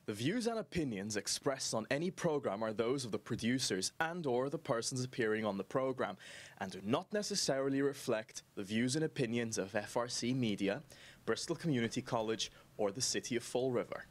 The views and opinions expressed on any program are those of the producers and/or the persons appearing on the program and do not necessarily reflect the views and opinions of FRC Media, Bristol Community College, or the City of Fall River.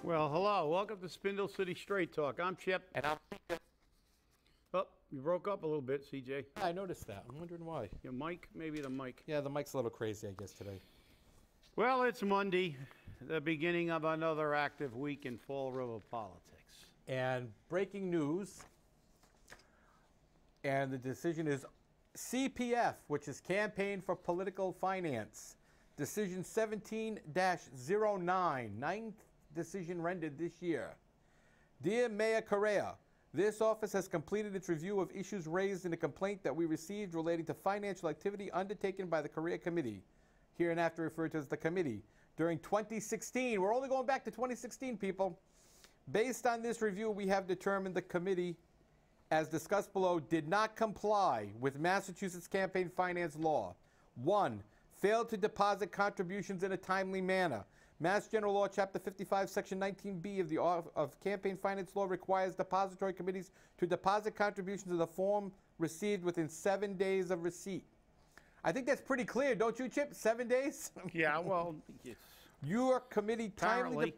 Well, hello. Welcome to Spindle City Straight Talk. I'm Chip. And I'm... Oh, you broke up a little bit, CJ. I noticed that. I'm wondering why. Your mic? Maybe the mic. Yeah, the mic's a little crazy, I guess, today. Well, it's Monday, the beginning of another active week in Fall River politics. And breaking news, and the decision is CPF, which is Campaign for Political Finance. Decision 17-09, ninth decision rendered this year. Dear Mayor Correa, this office has completed its review of issues raised in a complaint that we received relating to financial activity undertaken by the Correa Committee, hereinafter referred to as the committee, during 2016. We're only going back to 2016, people. Based on this review, we have determined the committee, as discussed below, did not comply with Massachusetts campaign finance law. 1. Failed to deposit contributions in a timely manner. Mass General Law, Chapter 55, Section 19B of the Campaign Finance Law requires depository committees to deposit contributions in the form received within 7 days of receipt. I think that's pretty clear, don't you, Chip? 7 days? Yeah, well, yes. Your committee timely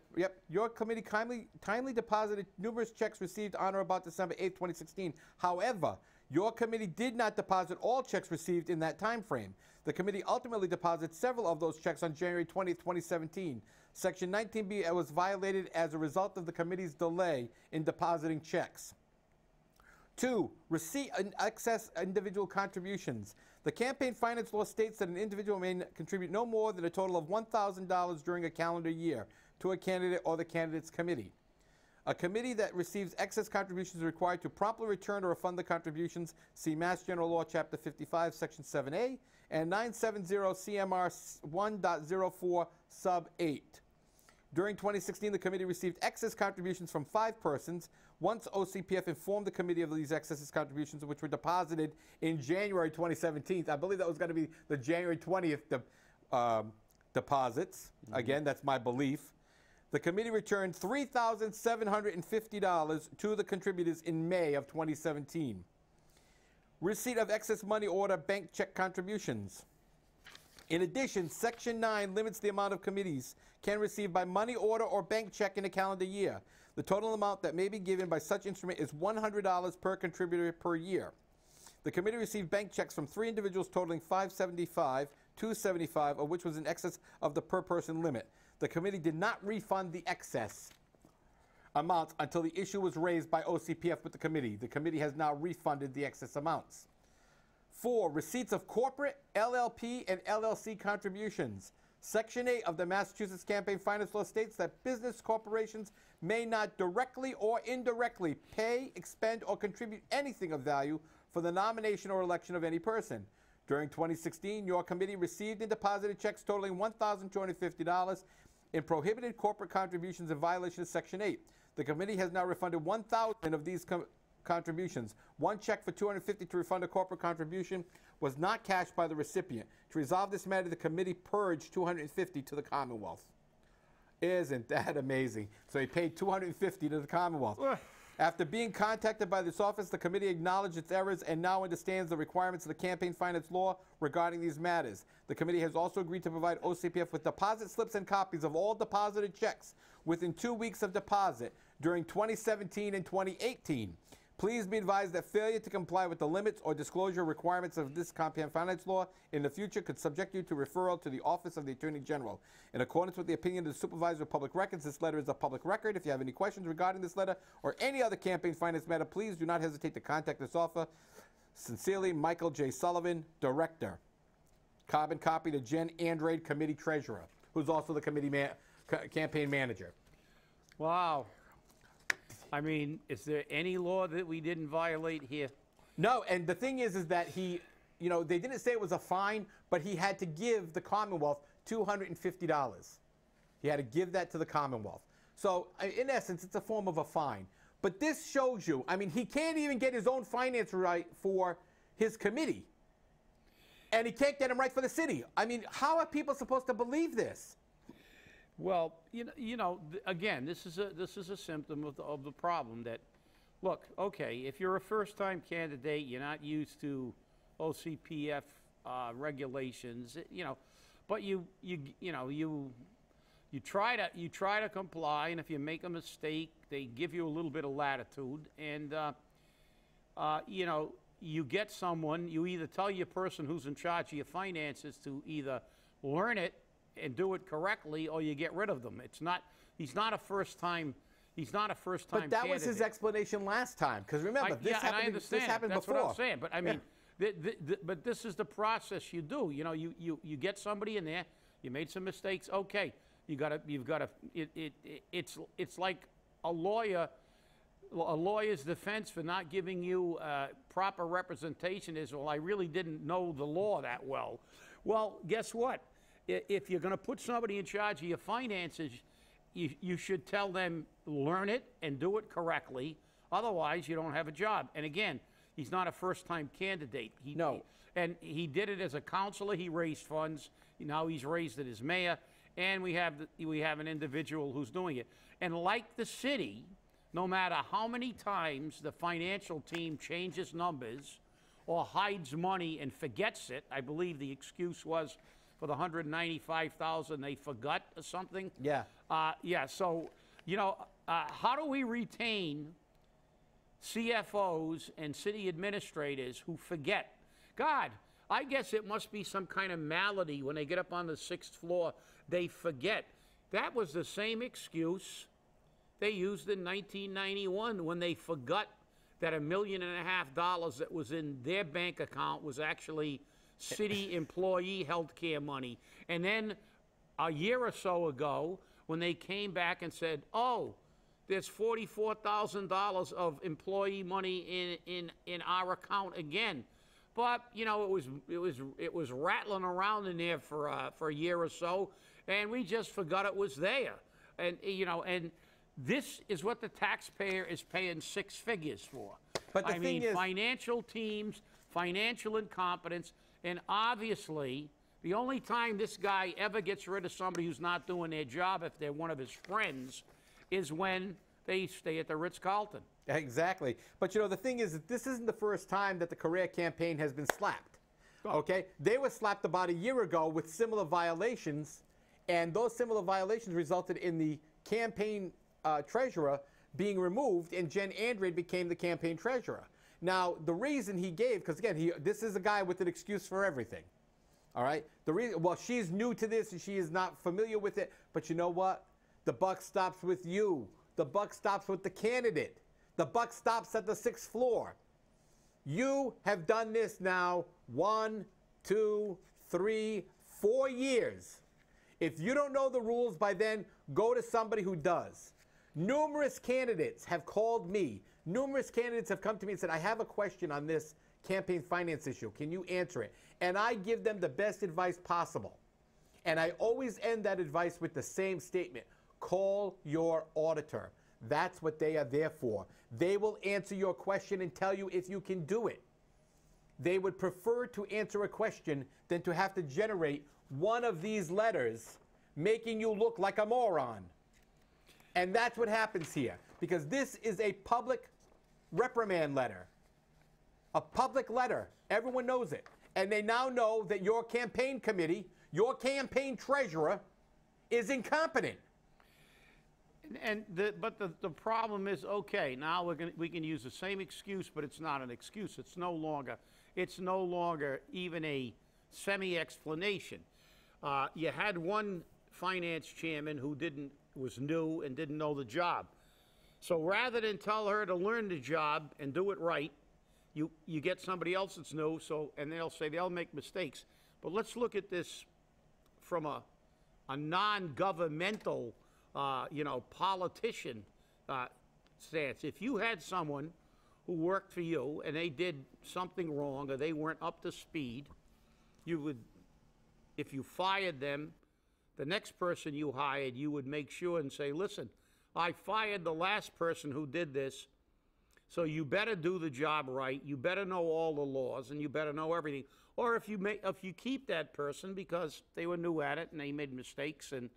deposited numerous checks received on or about December 8, 2016. However, your committee did not deposit all checks received in that time frame. The committee ultimately deposited several of those checks on January 20, 2017. Section 19B was violated as a result of the committee's delay in depositing checks. 2. Receipt and excess individual contributions. The campaign finance law states that an individual may contribute no more than a total of $1,000 during a calendar year to a candidate or the candidate's committee. A committee that receives excess contributions is required to promptly return or refund the contributions. See Mass General Law, Chapter 55, Section 7A, and 970 CMR 1.04, Sub 8. During 2016, the committee received excess contributions from 5 persons. Once OCPF informed the committee of these excess contributions, which were deposited in January 2017, I believe that was going to be the January 20th deposits. Again, that's my belief. The committee returned $3,750 to the contributors in May of 2017. Receipt of excess money order bank check contributions. In addition, Section 9 limits the amount of committees can receive by money order or bank check in a calendar year. The total amount that may be given by such instrument is $100 per contributor per year. The committee received bank checks from 3 individuals totaling $575, $275, of which was in excess of the per-person limit. The committee did not refund the excess amounts until the issue was raised by OCPF with the committee. The committee has now refunded the excess amounts. 4. Receipts of corporate, LLP, and LLC contributions. Section 8 of the Massachusetts Campaign Finance Law states that business corporations may not directly or indirectly pay, expend, or contribute anything of value for the nomination or election of any person. During 2016, your committee received and deposited checks totaling $1,250 in prohibited corporate contributions in violation of Section 8. The committee has now refunded 1,000 of these contributions. One check for $250 to refund a corporate contribution was not cashed by the recipient. To resolve this matter, the committee purged $250 to the Commonwealth. Isn't that amazing? So he paid $250 to the Commonwealth. After being contacted by this office, the committee acknowledged its errors and now understands the requirements of the campaign finance law regarding these matters. The committee has also agreed to provide OCPF with deposit slips and copies of all deposited checks within 2 weeks of deposit during 2017 and 2018. Please be advised that failure to comply with the limits or disclosure requirements of this campaign finance law in the future could subject you to referral to the Office of the Attorney General. In accordance with the opinion of the Supervisor of Public Records, this letter is a public record. If you have any questions regarding this letter or any other campaign finance matter, please do not hesitate to contact this office. Sincerely, Michael J. Sullivan, Director. Carbon copy to Jen Andrade, Committee Treasurer, who's also the committee campaign manager. Wow. I mean, is there any law that we didn't violate here? No, and the thing is that he you know, they didn't say it was a fine, but he had to give the Commonwealth $250. He had to give that to the Commonwealth. So, in essence, it's a form of a fine. But this shows you, I mean, he can't even get his own finance right for his committee. And he can't get them right for the city. I mean, how are people supposed to believe this? Well, again, this is a symptom of the problem that, look, okay, if you're a first-time candidate, you're not used to OCPF regulations, but you try to comply, and if you make a mistake, they give you a little bit of latitude, and you get someone. You either tell your person who's in charge of your finances to either learn it and do it correctly, or you get rid of them. He's not a first-time But that was his explanation last time. Because remember, this happened before. That's what I'm saying. But I mean, but this is the process you do. You get somebody in there. You made some mistakes. Okay, you've got to. It's like a lawyer's defense for not giving you proper representation is, well, I really didn't know the law that well. Well, guess what? If you're going to put somebody in charge of your finances, you should tell them, learn it and do it correctly. Otherwise, you don't have a job. And again, he's not a first-time candidate. And he did it as a councilor. He raised funds. Now he's raised it as mayor. And we have an individual who's doing it. And like the city, no matter how many times the financial team changes numbers or hides money and forgets it, I believe the excuse was for the $195,000 they forgot or something. Yeah. So, how do we retain CFOs and city administrators who forget? God, I guess it must be some kind of malady when they get up on the 6th floor, they forget. That was the same excuse they used in 1991 when they forgot that $1.5 million that was in their bank account was actually city employee health care money. And then a year or so ago, when they came back and said, oh, there's $44,000 of employee money in our account again. But, it was rattling around in there for a year or so, and we just forgot it was there. And, and this is what the taxpayer is paying 6 figures for. But the thing is, financial teams, financial incompetence, and obviously, the only time this guy ever gets rid of somebody who's not doing their job, if they're one of his friends, is when they stay at the Ritz-Carlton. Exactly. But, the thing is that this isn't the first time that the Correa campaign has been slapped. Oh. Okay? They were slapped about a year ago with similar violations, and those similar violations resulted in the campaign treasurer being removed, and Jen Andrade became the campaign treasurer. Now, the reason he gave, because again, this is a guy with an excuse for everything. All right? The reason, well, she's new to this and she is not familiar with it, but you know what? The buck stops with you. The buck stops with the candidate. The buck stops at the 6th floor. You have done this now 1, 2, 3, 4 years. If you don't know the rules by then, go to somebody who does. Numerous candidates have called me. Numerous candidates have come to me and said, I have a question on this campaign finance issue. Can you answer it? And I give them the best advice possible. And I always end that advice with the same statement. Call your auditor. That's what they are there for. They will answer your question and tell you if you can do it. They would prefer to answer a question than to have to generate one of these letters making you look like a moron. And that's what happens here, because this is a public reprimand letter. A public letter. Everyone knows it. And they now know that your campaign committee, your campaign treasurer, is incompetent. But the problem is, okay, now we can use the same excuse, but it's not an excuse. It's no longer even a semi-explanation. You had one finance chairman who was new and didn't know the job. So rather than tell her to learn the job and do it right, you get somebody else that's new, and they'll say they'll make mistakes. But let's look at this from a non-governmental, politician stance. If you had someone who worked for you and they did something wrong or they weren't up to speed, you would, if you fired them, the next person you hired, you would make sure and say, listen, I fired the last person who did this, so you better do the job right, you better know all the laws, and you better know everything. Or if you keep that person because they were new at it and they made mistakes, and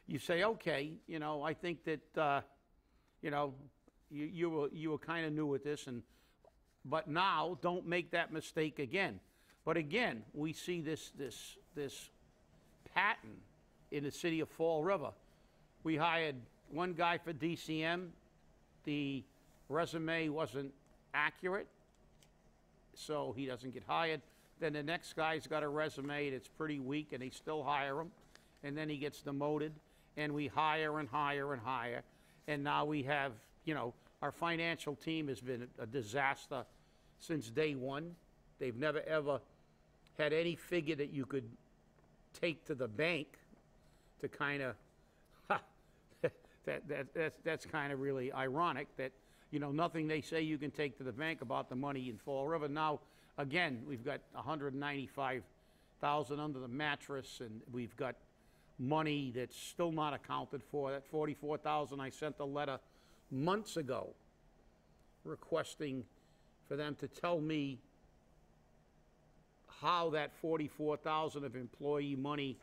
you say, okay, you know, I think that, you know, you were kind of new at this, but now don't make that mistake again. But again, we see this pattern in the city of Fall River. We hired one guy for DCM. The resume wasn't accurate, so he doesn't get hired. Then the next guy's got a resume that's pretty weak, and they still hire him. And then he gets demoted, and we hire and hire and hire. And now we have, you know, our financial team has been a disaster since day one. They've never, ever had any figure that you could take to the bank to kind of, that's kind of really ironic that, you know, nothing they say you can take to the bank about the money in Fall River. Now, again, we've got $195,000 under the mattress, and we've got money that's still not accounted for. That $44,000, I sent a letter months ago requesting for them to tell me how that $44,000 of employee money,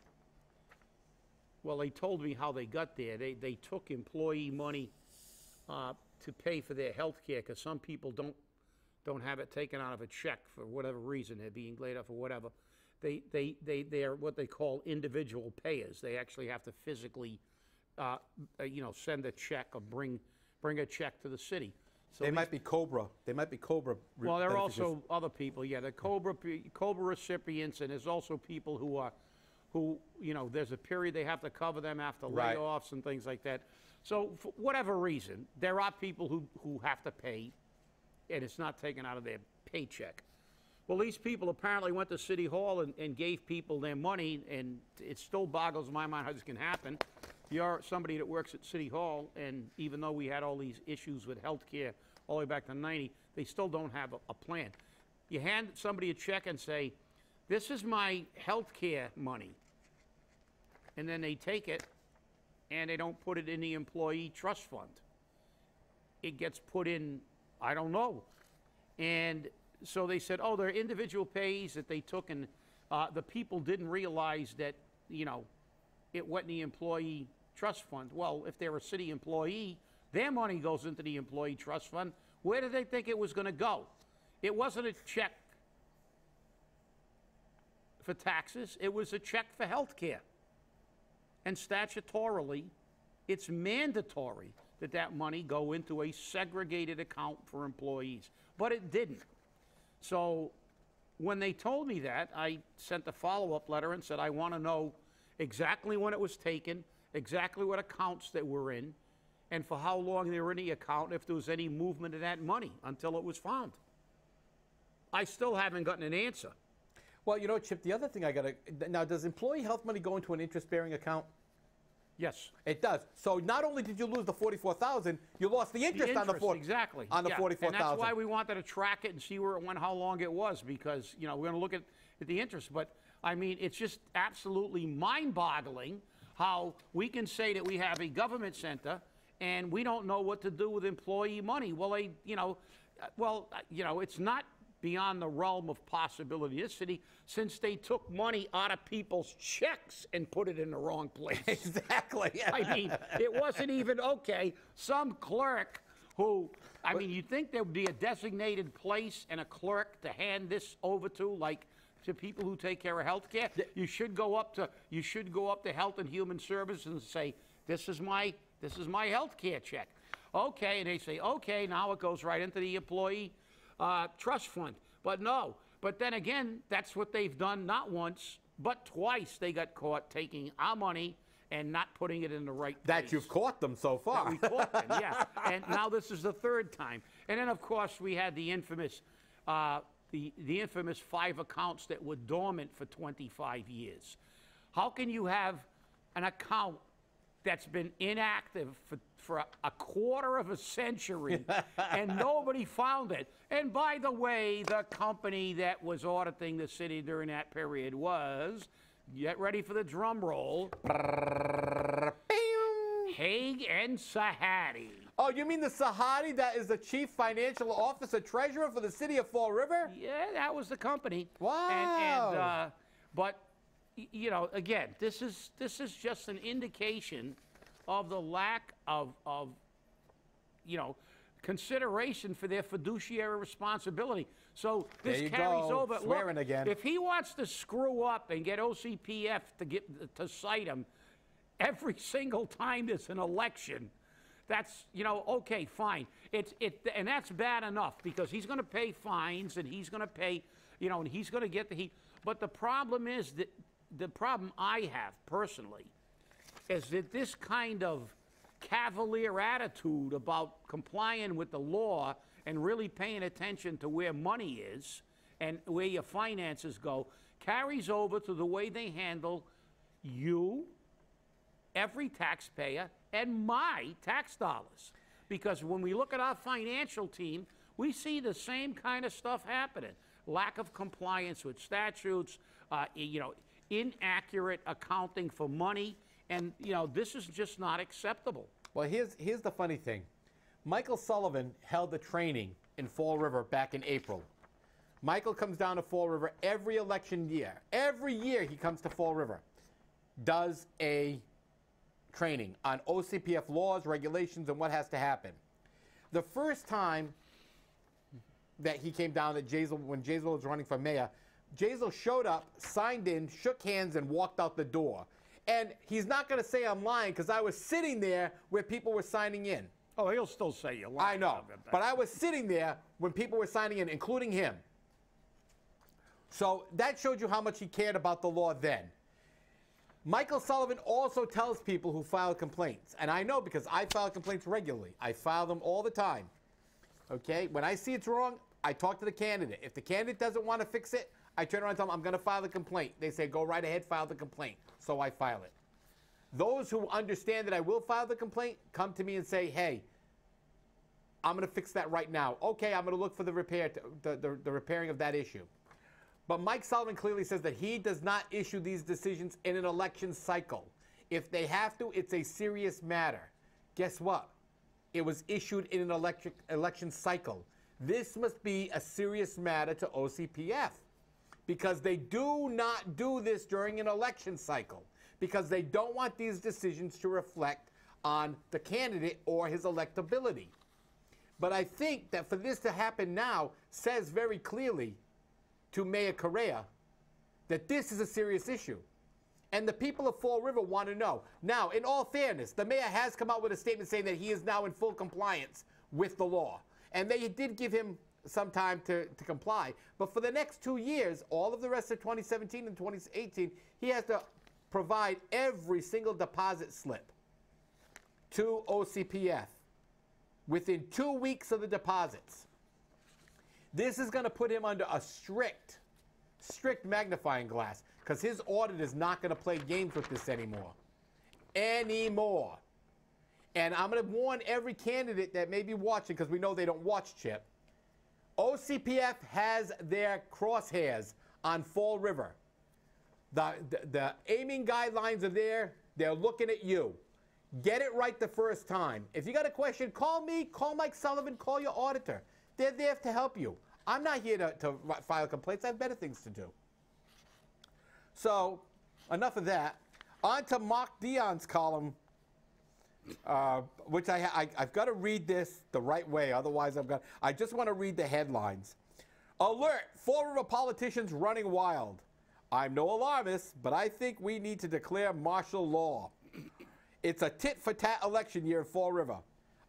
well, they told me how they got there. They took employee money to pay for their health care, because some people don't have it taken out of a check for whatever reason. They're being laid off or whatever. They're what they call individual payers. They actually have to physically, you know, send a check or bring a check to the city. So they might be Cobra. They might be Cobra. Well, there are also other people. Yeah, the Cobra recipients, and there's also people who you know, there's a period they have to cover them after Right. layoffs and things like that. So for whatever reason, there are people who have to pay, and it's not taken out of their paycheck. Well, these people apparently went to City Hall and gave people their money, and it still boggles my mind how this can happen. You're somebody that works at City Hall, and even though we had all these issues with health care all the way back to '90, they still don't have a plan. You hand somebody a check and say, this is my health care money. And then they take it, and they don't put it in the employee trust fund. It gets put in, I don't know. And so they said, oh, they're individual pays that they took, and the people didn't realize that, you know, it went in the employee trust fund. Well, if they're a city employee, their money goes into the employee trust fund. Where did they think it was going to go? It wasn't a check for taxes. It was a check for health care. And statutorily, it's mandatory that that money go into a segregated account for employees. But it didn't. So when they told me that, I sent a follow-up letter and said, I want to know exactly when it was taken, exactly what accounts they were in, and for how long they were in the account, if there was any movement of that money until it was found. I still haven't gotten an answer. Well, you know, Chip, the other thing I got to... Now, does employee health money go into an interest-bearing account? Yes. It does. So not only did you lose the $44,000, you lost the interest, on the exactly. On the yeah. $44,000. And that's why we wanted to track it and see where it went, how long it was, because, you know, we're going to look at the interest. But, I mean, it's just absolutely mind-boggling how we can say that we have a government center and we don't know what to do with employee money. Well, it's not beyond the realm of possibility in this city, since they took money out of people's checks and put it in the wrong place. Exactly. I mean, it wasn't even, okay, some clerk who, I mean, you'd think there would be a designated place and a clerk to hand this over to, like to people who take care of health care. You should go up to Health and Human Services and say, this is my health care check. Okay, and they say, okay, now it goes right into the employee trust fund. But no, but then again, that's what they've done not once, but twice. They got caught taking our money and not putting it in the right place. That you've caught them so far. That we caught them, yeah. And now this is the third time. And then, of course, we had the infamous, the infamous 5 accounts that were dormant for 25 years. How can you have an account that's been inactive for a quarter of a century, and nobody found it. And by the way, the company that was auditing the city during that period was, get ready for the drum roll, Haig and Sahadi. Oh, you mean the Sahadi that is the chief financial officer treasurer for the city of Fall River? Yeah, that was the company. Wow. But you know, again, this is just an indication of the lack of you know, consideration for their fiduciary responsibility. So this carries over. Swearing again. If he wants to screw up and get OCPF to cite him every single time there's an election, that's, you know, okay, fine. And that's bad enough because he's going to pay fines and he's going to pay, you know, and he's going to get the heat. But the problem is that the problem I have personally is that this kind of cavalier attitude about complying with the law and really paying attention to where money is and where your finances go carries over to the way they handle you, every taxpayer, and my tax dollars. Because when we look at our financial team, we see the same kind of stuff happening. Lack of compliance with statutes, you know, inaccurate accounting for money, and, you know, this is just not acceptable. Well, here's the funny thing. Michael Sullivan held a training in Fall River back in April. Michael comes down to Fall River every election year. Every year he comes to Fall River, does a training on OCPF laws, regulations, and what has to happen. The first time that he came down when Jazel was running for mayor, Jazel showed up, signed in, shook hands, and walked out the door. And he's not going to say I'm lying because I was sitting there where people were signing in. Oh, he'll still say you're lying. I know, but I was sitting there when people were signing in, including him. So that showed you how much he cared about the law then. Michael Sullivan also tells people who file complaints, and I know because I file complaints regularly. I file them all the time. Okay? When I see it's wrong, I talk to the candidate. If the candidate doesn't want to fix it, I turn around and tell them I'm going to file the complaint. They say, go right ahead, file the complaint. So I file it. Those who understand that I will file the complaint come to me and say, hey, I'm going to fix that right now. Okay, I'm going to look for the repair, the repairing of that issue. But Mike Sullivan clearly says that he does not issue these decisions in an election cycle. If they have to, it's a serious matter. Guess what? It was issued in an election cycle. This must be a serious matter to OCPF because they do not do this during an election cycle because they don't want these decisions to reflect on the candidate or his electability. But I think that for this to happen now says very clearly to Mayor Correa that this is a serious issue. And the people of Fall River want to know. Now, in all fairness, the mayor has come out with a statement saying that he is now in full compliance with the law. And they did give him some time to comply. But for the next 2 years, all of the rest of 2017 and 2018, he has to provide every single deposit slip to OCPF within 2 weeks of the deposits. This is going to put him under a strict magnifying glass because his audit is not going to play games with this anymore. And I'm going to warn every candidate that may be watching because we know they don't watch, Chip. OCPF has their crosshairs on Fall River. The aiming guidelines are there. They're looking at you. Get it right the first time. If you got a question, call me, call Mike Sullivan, call your auditor. They're there to help you. I'm not here to file complaints. I have better things to do. So, enough of that. On to Mark Dion's column, which I've got to read this the right way. Otherwise, I just want to read the headlines. Alert! Fall River politicians running wild. I'm no alarmist, but I think we need to declare martial law. It's a tit-for-tat election year in Fall River.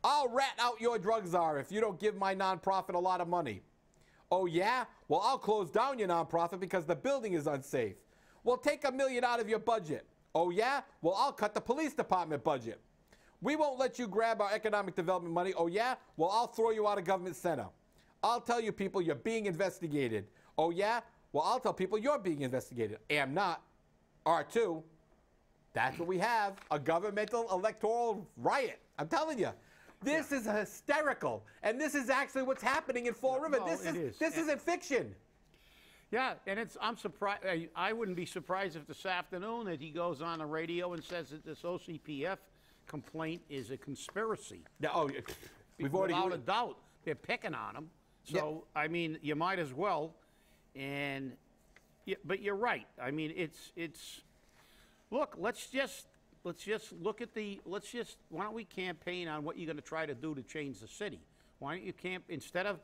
I'll rat out your drug czar if you don't give my nonprofit a lot of money. Oh, yeah? Well, I'll close down your nonprofit because the building is unsafe. Well, take $1 million out of your budget. Oh, yeah? Well, I'll cut the police department budget. We won't let you grab our economic development money. Oh, yeah? Well, I'll throw you out of government center. I'll tell you people you're being investigated. Oh, yeah? Well, I'll tell people you're being investigated. Am not. R2. That's what we have, a governmental electoral riot. I'm telling you. This is hysterical. And this is actually what's happening in Fall River. No, This isn't fiction. Yeah, and I'm surprised. I wouldn't be surprised if this afternoon that he goes on the radio and says that this OCPF complaint is a conspiracy. No, we've already... Without a doubt, they're picking on him. So, I mean, you might as well. And, but you're right. I mean, it's. Look, let's just look at why don't we campaign on what you're going to try to do to change the city? Why don't you instead of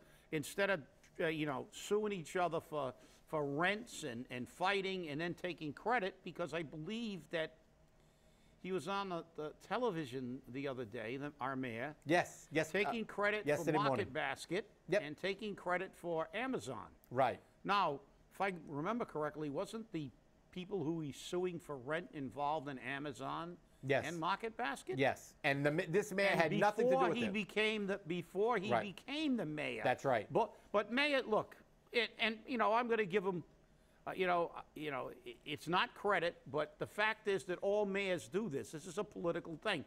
suing each other for rents and fighting and then taking credit, because I believe that he was on the television the other day, our mayor. Yes. Taking credit for Market Basket and taking credit for Amazon. Right. Now, if I remember correctly, wasn't the people who he's suing for rent involved in Amazon and Market Basket? Yes. And this mayor had nothing to do with it. Before he became the mayor. That's right. But mayor, look, I'm going to give him, it's not credit, but the fact is that all mayors do this. This is a political thing.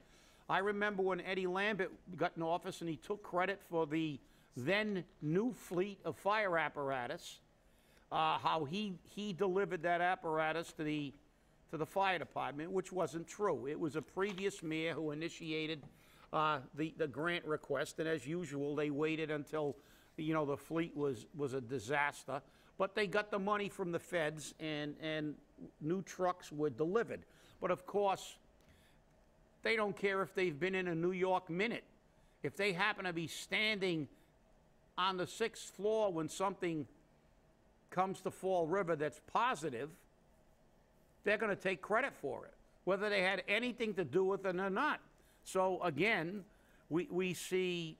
I remember when Eddie Lambert got in office and he took credit for the then new fleet of fire apparatus, how he delivered that apparatus to the fire department, which wasn't true. It was a previous mayor who initiated the grant request, and as usual, they waited until the fleet was a disaster. But they got the money from the feds, and new trucks were delivered. But of course, they don't care if they've been in a New York Minute. If they happen to be standing on the 6th floor when something comes to Fall River that's positive, they're going to take credit for it, whether they had anything to do with it or not. So again, we see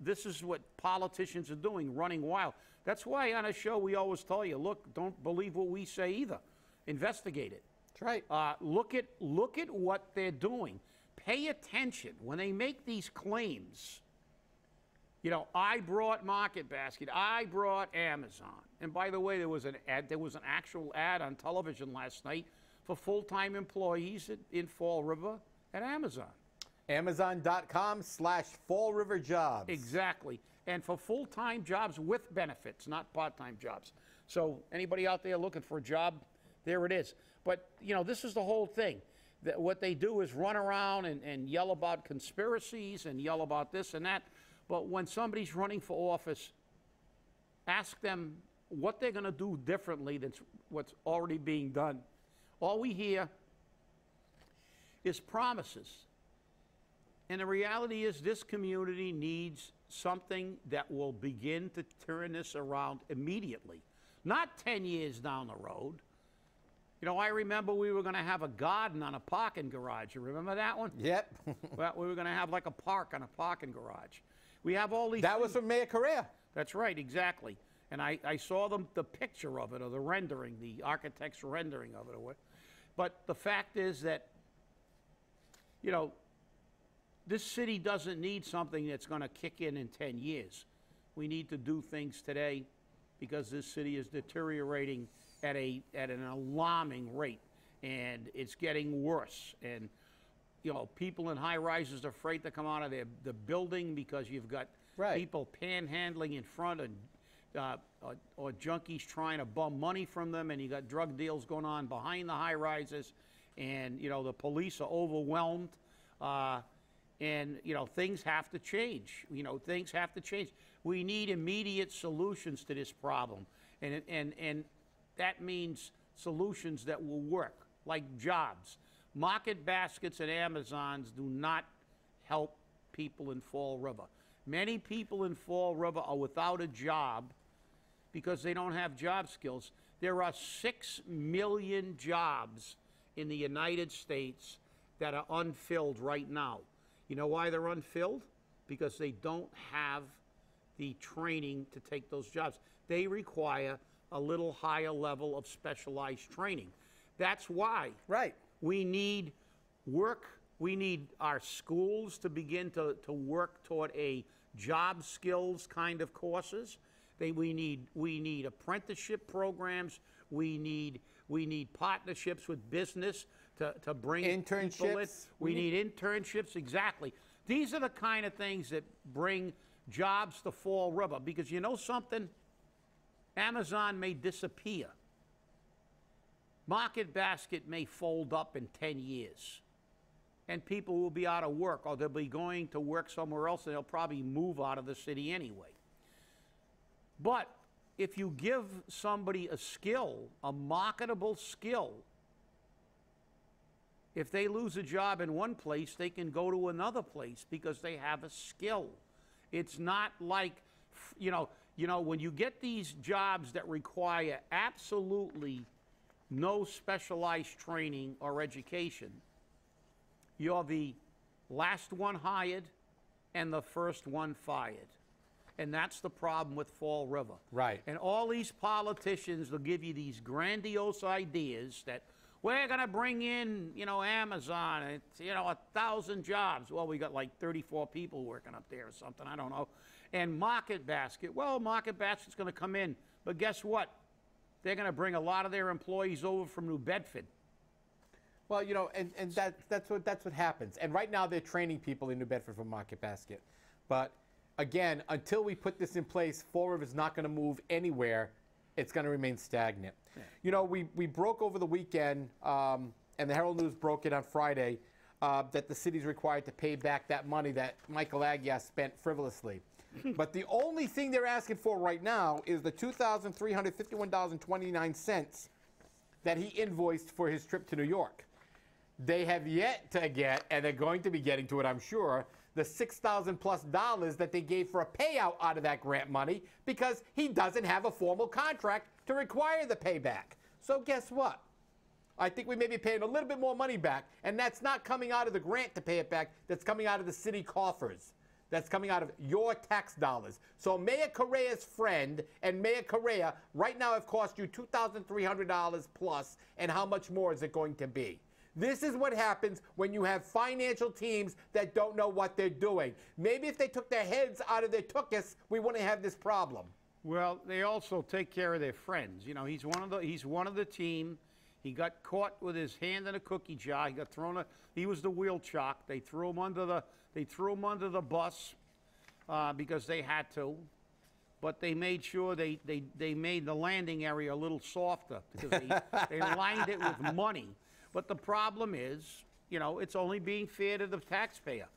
this is what politicians are doing, running wild. That's why on a show we always tell you, look, don't believe what we say either. Investigate it. That's right. Look at what they're doing. Pay attention when they make these claims. I brought Market Basket. I brought Amazon. And by the way, there was an actual ad on television last night for full-time employees in Fall River at Amazon. Amazon.com/Fall River Jobs. Exactly. And for full-time jobs with benefits, not part-time jobs. So anybody out there looking for a job, there it is. But, this is the whole thing. What they do is run around and yell about conspiracies and yell about this and that. But when somebody's running for office, ask them what they're going to do differently than what's already being done. All we hear is promises. And the reality is this community needs something that will begin to turn this around immediately, not 10 years down the road. I remember we were going to have a garden on a parking garage. You remember that one? Yep. Well, we were going to have like a park on a parking garage. We have all these That was from Mayor Correa. That's right, exactly. And I saw the picture of it, or the rendering, the architect's rendering of it. But the fact is that, this city doesn't need something that's going to kick in 10 years. We need to do things today because this city is deteriorating at an alarming rate, and it's getting worse. And people in high rises are afraid to come out of the building because you've got people panhandling in front and or junkies trying to bum money from them, and you got drug deals going on behind the high rises, and the police are overwhelmed. And things have to change. Things have to change. We need immediate solutions to this problem, and that means solutions that will work, like jobs. Market Baskets and Amazons do not help people in Fall River. Many people in Fall River are without a job because they don't have job skills. There are 6 million jobs in the United States that are unfilled right now. You know why they're unfilled? Because they don't have the training to take those jobs. They require a little higher level of specialized training. That's why. Right. We need work. We need our schools to begin to work toward a job skills kind of courses. We need apprenticeship programs. We need partnerships with business. to bring people in. Internships. We need internships, exactly. These are the kind of things that bring jobs to Fall River, because you know something? Amazon may disappear. Market Basket may fold up in 10 years. And people will be out of work, or they'll be going to work somewhere else, and they'll probably move out of the city anyway. But if you give somebody a skill, a marketable skill, if they lose a job in one place, they can go to another place because they have a skill. It's not like, you know, when you get these jobs that require absolutely no specialized training or education, you're the last one hired and the first one fired. And that's the problem with Fall River. Right. And all these politicians will give you these grandiose ideas that we're going to bring in, Amazon, it's, 1,000 jobs. Well, we got like 34 people working up there or something, I don't know. And Market Basket, well, Market Basket's going to come in. But guess what? They're going to bring a lot of their employees over from New Bedford. Well, and that's what happens. And right now they're training people in New Bedford for Market Basket. But again, until we put this in place, Fall River is not going to move anywhere. It's going to remain stagnant. Yeah. We broke over the weekend, and the Herald News broke it on Friday, that the city's required to pay back that money that Michael Aguirre spent frivolously. But the only thing they're asking for right now is the $2,351.29 that he invoiced for his trip to New York. They have yet to get, and they're going to be getting to it, I'm sure, the $6,000+ that they gave for a payout out of that grant money, because he doesn't have a formal contract to require the payback. So guess what? I think we may be paying a little bit more money back, and that's not coming out of the grant to pay it back. That's coming out of the city coffers. That's coming out of your tax dollars. So Mayor Correa's friend and Mayor Correa right now have cost you $2,300+, and how much more is it going to be? This is what happens when you have financial teams that don't know what they're doing. Maybe if they took their heads out of their tuchus, we wouldn't have this problem. Well, they also take care of their friends. He's one of the team. He got caught with his hand in a cookie jar. He was the wheel chalk. They threw him under the bus because they had to. But they made sure they made the landing area a little softer because they lined it with money. But the problem is, it's only being fair to the taxpayer.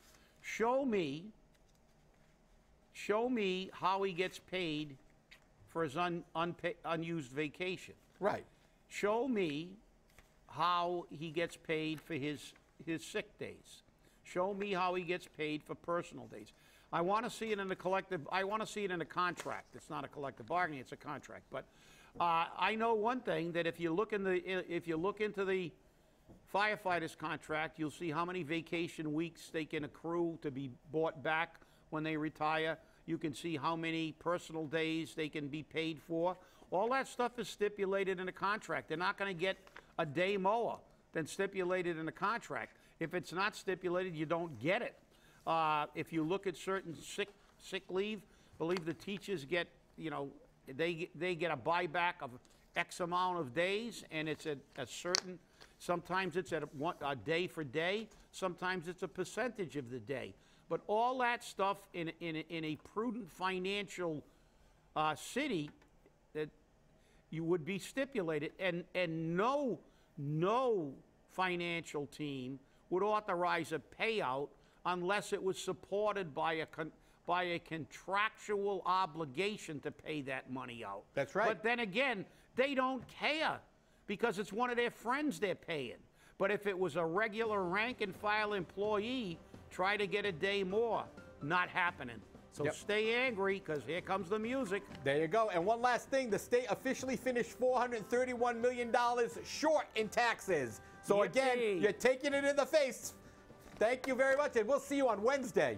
Show me how he gets paid for his unused vacation. Right. Show me how he gets paid for his sick days. Show me how he gets paid for personal days. I want to see it in a contract. It's not a collective bargaining, it's a contract. But I know one thing, that if you look into the firefighters contract, you'll see how many vacation weeks they can accrue to be bought back when they retire. You can see how many personal days they can be paid for. All that stuff is stipulated in a contract. They're not going to get a day more than stipulated in a contract. If it's not stipulated, you don't get it. If you look at certain sick leave, I believe the teachers get, they get a buyback of X amount of days, and it's a certain. Sometimes it's a day for day. Sometimes it's a percentage of the day. But all that stuff in a prudent financial city, that you would be stipulated, and no financial team would authorize a payout unless it was supported by a contractual obligation to pay that money out. That's right. But then again, they don't care, because it's one of their friends they're paying. But if it was a regular rank-and-file employee, try to get a day more. Not happening. So Stay angry, because here comes the music. There you go. And one last thing, the state officially finished $431 million short in taxes. So again, you're taking it in the face. Thank you very much, and we'll see you on Wednesday.